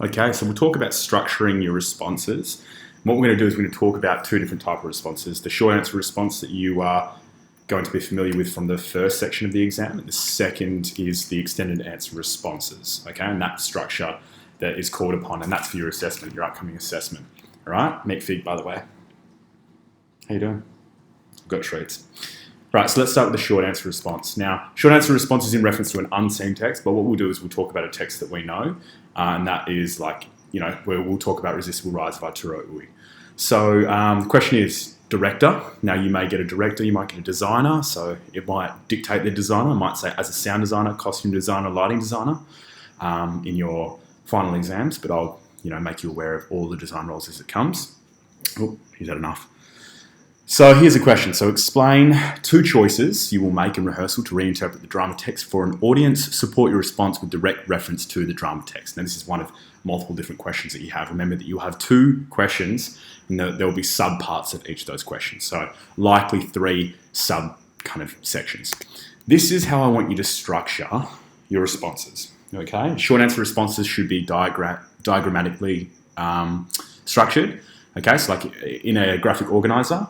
Okay, so we'll talk about structuring your responses. And what we're going to do is we're going to talk about two different types of responses. The short answer response that you are going to be familiar with from the first section of the exam, and the second is the extended answer responses, okay, and that structure that is called upon, and that's for your assessment, your upcoming assessment. All right, MECFIG, by the way. How you doing? I've got treats. Right, so let's start with the short answer response. Now, short answer response is in reference to an unseen text, but what we'll do is we'll talk about a text that we know, and that is like, where we'll talk about resistible rise of Arturo Ui. So the question is director. Now, you may get a director, you might get a designer, so it might dictate the designer. It might say as a sound designer, costume designer, lighting designer in your final exams, but I'll make you aware of all the design roles as it comes. Oh, is that enough? So here's a question. So explain two choices you will make in rehearsal to reinterpret the drama text for an audience. Support your response with direct reference to the drama text. Now, this is one of multiple different questions that you have. Remember that you'll have two questions and there will be subparts of each of those questions. So likely three sub kind of sections. This is how I want you to structure your responses. Okay, short answer responses should be diagrammatically structured. Okay, so like in a graphic organizer.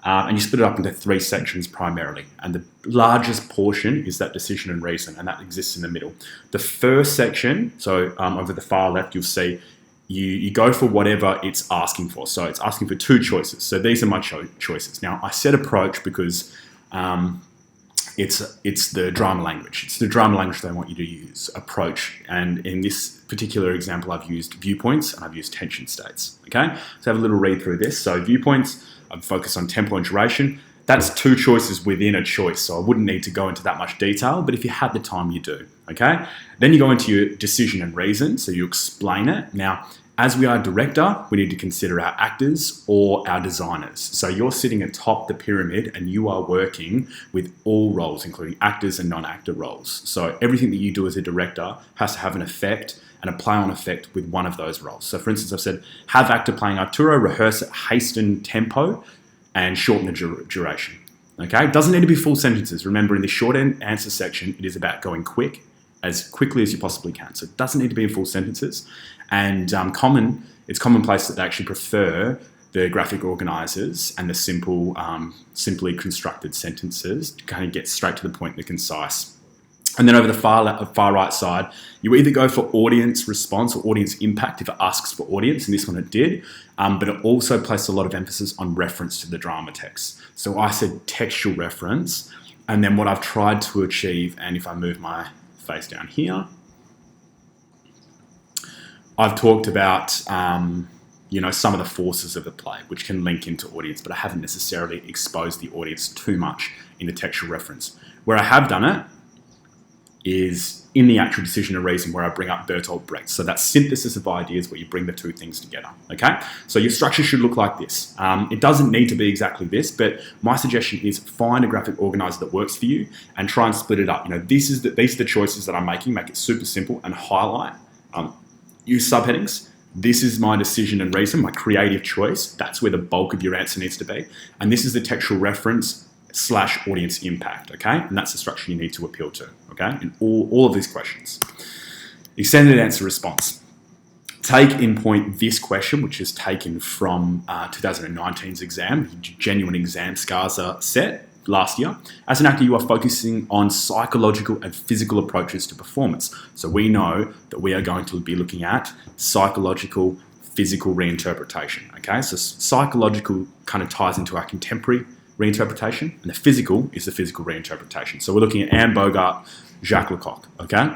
And you split it up into three sections primarily. And the largest portion is that decision and reason, and that exists in the middle. The first section, so over the far left, you'll see you go for whatever it's asking for. So it's asking for two choices. So these are my choices. Now, I said approach because it's the drama language. It's the drama language they want you to use, approach. And in this particular example, I've used viewpoints and I've used tension states. Okay, so have a little read through this. So viewpoints, I'm focused on tempo and duration. That's two choices within a choice, so I wouldn't need to go into that much detail, but if you had the time, you do, okay? Then you go into your decision and reason, so you explain it. Now, as we are director, we need to consider our actors or our designers. So you're sitting atop the pyramid and you are working with all roles, including actors and non-actor roles. So everything that you do as a director has to have an effect and a play-on effect with one of those roles. So for instance, I've said, have actor playing Arturo rehearse at hasten tempo and shorten the duration. Okay, it doesn't need to be full sentences. Remember, in the short answer section, it is about going quick, as quickly as you possibly can. So it doesn't need to be in full sentences. And it's commonplace that they actually prefer the graphic organizers and the simply constructed sentences to kind of get straight to the point and the concise. And then over the far right side, you either go for audience response or audience impact if it asks for audience, and this one it did, but it also placed a lot of emphasis on reference to the drama text. So I said textual reference, and then what I've tried to achieve, and if I move my face down here, I've talked about some of the forces of the play, which can link into audience, but I haven't necessarily exposed the audience too much in the textual reference. Where I have done it is in the actual decision and reason, where I bring up Bertolt Brecht. So that synthesis of ideas where you bring the two things together, okay? So your structure should look like this. It doesn't need to be exactly this, but my suggestion is find a graphic organizer that works for you and try and split it up. These are the choices that I'm making, make it super simple and highlight. Use subheadings. This is my decision and reason, my creative choice. That's where the bulk of your answer needs to be. And this is the textual reference / audience impact, okay? And that's the structure you need to appeal to, okay? In all of these questions. Extended answer response. Take in point this question, which is taken from 2019's exam, genuine exam SCARSA set last year. As an actor, you are focusing on psychological and physical approaches to performance. So we know that we are going to be looking at psychological, physical reinterpretation, okay? So psychological kind of ties into our contemporary reinterpretation, and the physical is the physical reinterpretation. So we're looking at Anne Bogart, Jacques Lecoq, okay?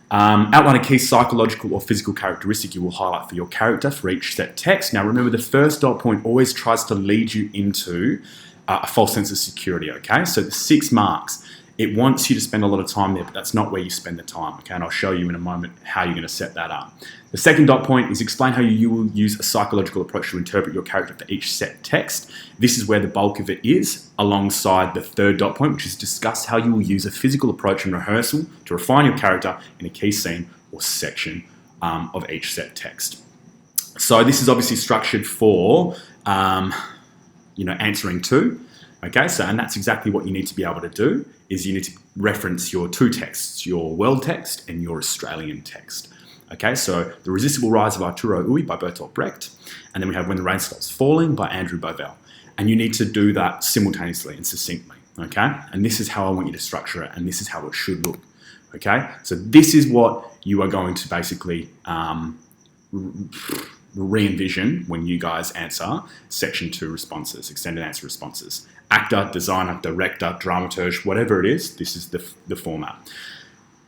Outline a key psychological or physical characteristic you will highlight for your character for each set text. Now remember, the first dot point always tries to lead you into a false sense of security, okay? So the 6 marks, it wants you to spend a lot of time there, but that's not where you spend the time, okay? And I'll show you in a moment how you're going to set that up. The second dot point is explain how you will use a psychological approach to interpret your character for each set text. This is where the bulk of it is, alongside the third dot point, which is discuss how you will use a physical approach in rehearsal to refine your character in a key scene or section of each set text. So this is obviously structured for answering to. Okay, so, and that's exactly what you need to be able to do, is you need to reference your two texts, your world text and your Australian text. Okay, so The Resistible Rise of Arturo Ui by Bertolt Brecht, and then we have When the Rain Stops Falling by Andrew Bovell. And you need to do that simultaneously and succinctly, okay? And this is how I want you to structure it, and this is how it should look, okay? So this is what you are going to basically re-envision when you guys answer Section 2 responses, extended answer responses. Actor, designer, director, dramaturge, whatever it is, this is the format.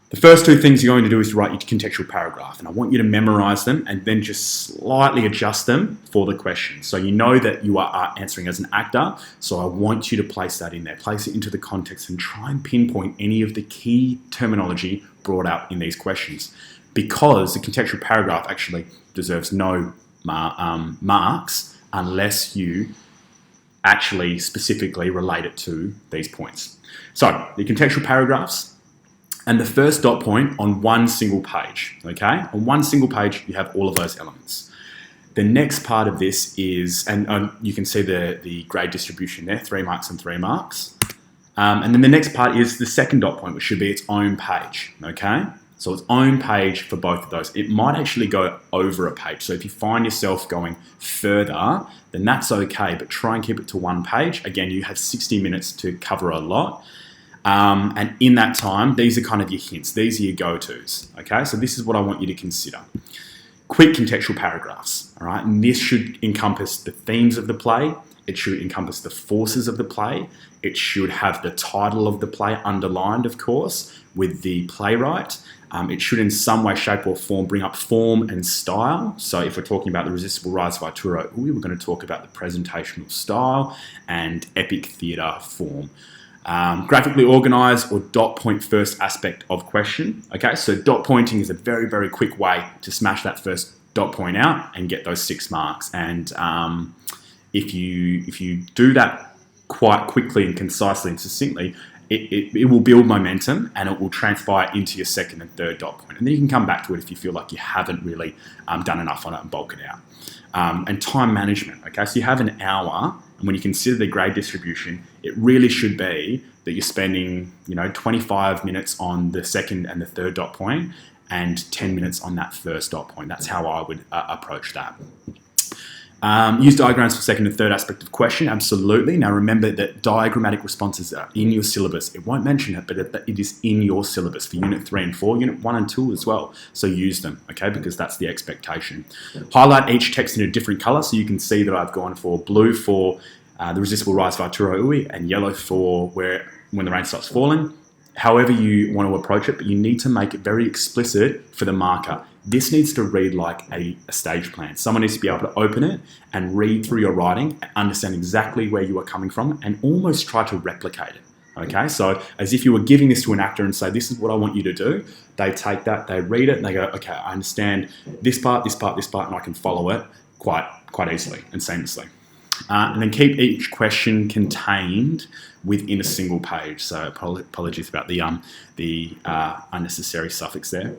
The first two things you're going to do is to write your contextual paragraph, and I want you to memorize them and then just slightly adjust them for the question. So you know that you are answering as an actor, so I want you to place that in there, place it into the context and try and pinpoint any of the key terminology brought out in these questions, because the contextual paragraph actually deserves no marks unless you actually specifically relate it to these points. So the contextual paragraphs, and the first dot point on one single page, okay? On one single page, you have all of those elements. The next part of this is, and you can see the grade distribution there, 3 marks and 3 marks. And then the next part is the second dot point, which should be its own page, okay? So its own page for both of those. It might actually go over a page. So if you find yourself going further, then that's okay, but try and keep it to one page. Again, you have 60 minutes to cover a lot. And in that time, these are kind of your hints. These are your go-tos, okay? So this is what I want you to consider. Quick contextual paragraphs, all right? And this should encompass the themes of the play. It should encompass the forces of the play. It should have the title of the play underlined, of course, with the playwright. It should in some way, shape or form bring up form and style. So if we're talking about The Resistible Rise of Arturo Ui, we're going to talk about the presentational style and epic theatre form. Graphically organised or dot point first aspect of question. Okay, so dot pointing is a very, very quick way to smash that first dot point out and get those 6 marks. And if you do that quite quickly and concisely and succinctly, it will build momentum and it will transpire into your second and third dot point. And then you can come back to it if you feel like you haven't really done enough on it and bulk it out. And time management, okay? So you have an hour, and when you consider the grade distribution, it really should be that you're spending, 25 minutes on the second and the third dot point and 10 minutes on that first dot point. That's how I would approach that. Use diagrams for second and third aspect of question, absolutely. Now remember that diagrammatic responses are in your syllabus. It won't mention it, but it is in your syllabus for Unit 3 and 4, Unit 1 and 2 as well. So use them, okay, because that's the expectation. Highlight each text in a different colour, so you can see that I've gone for blue for The Resistible Rise of Arturo Ui and yellow for When the Rain Stops Falling. However you want to approach it, but you need to make it very explicit for the marker. This needs to read like a stage plan. Someone needs to be able to open it and read through your writing and understand exactly where you are coming from and almost try to replicate it. Okay, so as if you were giving this to an actor and say, this is what I want you to do. They take that, they read it, and they go, okay, I understand this part, this part, this part, and I can follow it quite easily and seamlessly. And then keep each question contained within a single page. So apologies about the unnecessary suffix there.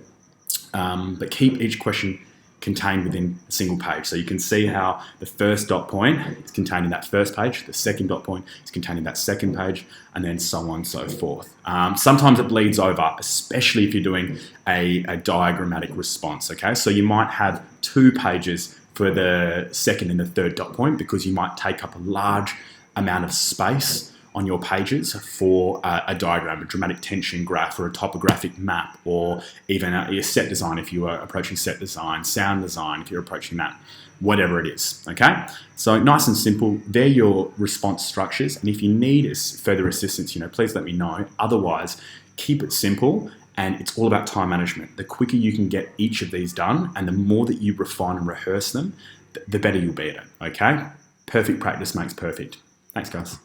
But keep each question contained within a single page. So you can see how the first dot point is contained in that first page, the second dot point is contained in that second page, and then so on and so forth. Sometimes it bleeds over, especially if you're doing a diagrammatic response, okay? So you might have 2 pages for the second and the third dot point because you might take up a large amount of space on your pages for a diagram, a dramatic tension graph, or a topographic map, or even a set design if you are approaching set design, sound design if you're approaching that, whatever it is, okay? So nice and simple, they're your response structures, and if you need further assistance, please let me know. Otherwise, keep it simple, and it's all about time management. The quicker you can get each of these done, and the more that you refine and rehearse them, the better you'll be at it, okay? Perfect practice makes perfect. Thanks, guys.